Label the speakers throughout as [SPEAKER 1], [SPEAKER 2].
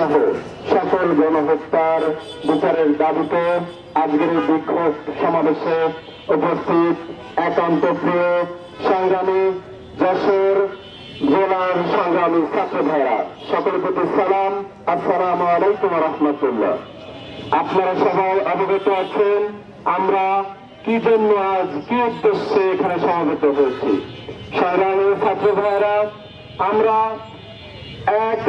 [SPEAKER 1] সহ সকল গণহত্যার বিচারের দাবিতে আজকের এই বিক্ষোভ সমাবেশে উপস্থিত একান্ত প্রিয় সংগ্রামী যশোর জেলার সংগ্রামী ছাত্র ভাইরা, সকলের প্রতি সালাম, আসসালামু আলাইকুম রহমতুল্লাহ। আপনারা সবাই অবগত আছেন আমরা কি জন্য আজ কি উদ্দেশ্যে এখানে সমবেত হয়েছি। সংগ্রামী ছাত্র ভাইরা, আমরা এক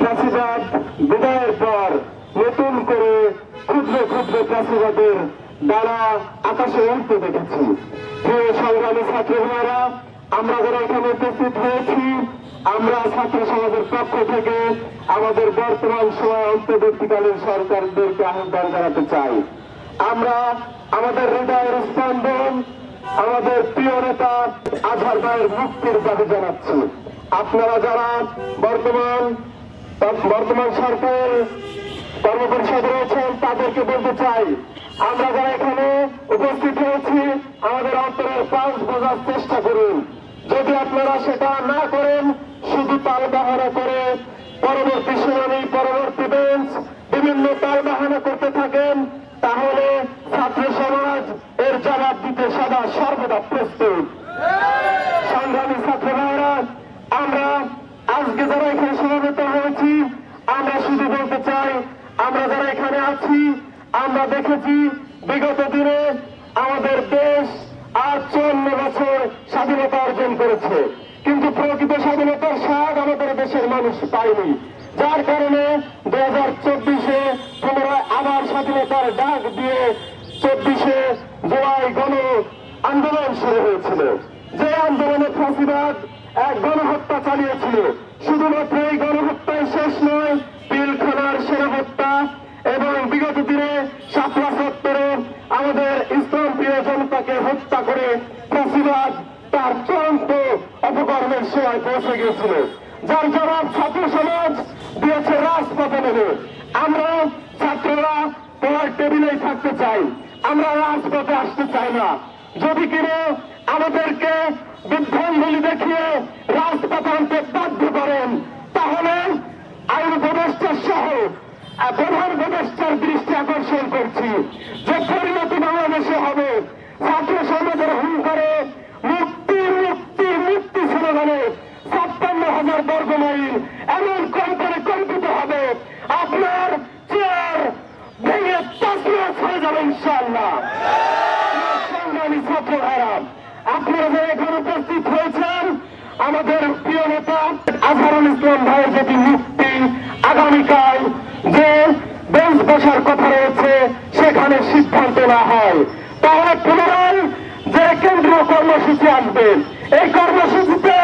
[SPEAKER 1] ফ্যাসিবাদ বিদায়ের পর নতুন করে ক্ষুদ্র ক্ষুদ্র ফ্যাসিবাদের দ্বারা আকাশে উঠতে দেখেছি। প্রিয় সংগ্রামী ছাত্র ভাইরা, আমরা যারা এখানে উপস্থিত হয়েছি, আমরা ছাত্র সমাজের পক্ষ থেকে আমাদের বর্তমান সময় অন্তর্বর্তীকালীন সরকারদেরকে আহ্বান জানাতে চাই। আমরা আমাদের হৃদয়ের স্পন্দন আমাদের প্রিয় নেতা আজহার ভাইয়ের মুক্তির দাবি জানাচ্ছি। আপনারা যারা বর্তমান সরকার কর্মপরিষদ রয়েছেন তাদেরকে বলতে চাই, আমরা যারা এখানে উপস্থিত হয়েছি আমাদের অন্তরের পাঁচ বোঝার চেষ্টা করুন। যদি আপনারা সেটা না করেন, শুধু তাল বাহানা করে পরবর্তী শুনানি, পরবর্তী বেঞ্চ বিভিন্ন তাল বাহানা করতে থাকেন, তাহলে ছাত্র সমাজ এর জবাব দিতে সদা সর্বদা প্রস্তুত। সংগ্রামী ছাত্র ভাইরা, আমরা আজকে যারা এখানে সমবেত হয়েছি, আমরা শুধু বলতে চাই, আমরা যারা এখানে আছি আমরা দেখেছি বিগত দিনে আমাদের দেশ আজ 54 বছর স্বাধীনতা অর্জন করেছে, কিন্তু প্রকৃত স্বাধীনতার স্বাদ আমাদের দেশের মানুষ পায়নি। যার কারণে 2024-এ পুনরায় আবার স্বাধীনতার ডাক দিয়ে 24-এ জুলাই গণ আন্দোলন শুরু হয়েছিল। যে আন্দোলনে ফ্যাসিবাদ এক গণহত্যা চালিয়েছিল। শুধুমাত্র এই গণহত্যায় শেষ নয়, পিলখানার সেনা হত্যা এবং বিগত দিনে শাপলা চত্বরে আমাদের ইসলাম প্রিয় জনতাকে হত্যা করে ফ্যাসিবাদ তার চূড়ান্ত অপকর্মের সময় পৌঁছে গিয়েছিল, যার জবাব ছাত্র সমাজ দিয়েছে রাজপথে নেমে। আমরা ছাত্ররা পড়ার টেবিলেই থাকতে চাই, আমরা রাজপথে আসতে চাই না। যদি কিনা আমাদেরকে বিভ্রান্তি দেখিয়ে রাজপথে আনতে বাধ্য করেন, তাহলে আইন উপদেষ্টা সহ প্রধান উপদেষ্টার দৃষ্টি আকর্ষণ করছি যে পরিণতি বাংলাদেশে হবে। ছাত্র সমাজের হুঙ্কারে মুক্তি মুক্তি মুক্তি স্লোগানে 56,000 বর্গমাইল এমন কম্পনে কম্পিত হবে, আপনার চেয়ার ভেঙে তছনছ হয়ে যাবে ইনশাআল্লাহ। সংগ্রামী ছাত্র ভাইরা, আপনারা যারা এখানে উপস্থিত হয়েছেন, আমাদের প্রিয় নেতা আজহারুল ইসলাম ভাইয়ের যদি মুক্তি আগামীকাল যে বেঞ্চ বসার কথা রয়েছে সেখানে সিদ্ধান্ত না হয়, তাহলে পুনরায় যে কেন্দ্রীয় কর্মসূচি আসবে, এই কর্মসূচিতে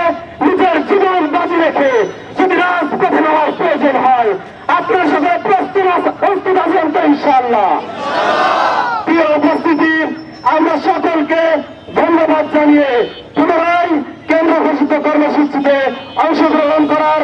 [SPEAKER 1] নিজের জীবন বাজি রেখে যদি রাজপথে নেওয়ার প্রয়োজন হয়, আপনার সাথে প্রস্তুত আছেন তো ইনশাআল্লাহ। প্রিয় উপস্থিতি, আমরা সকলকে ধন্যবাদ জানিয়ে পুনরায় কেন্দ্র ঘোষিত কর্মসূচিতে অংশগ্রহণ করার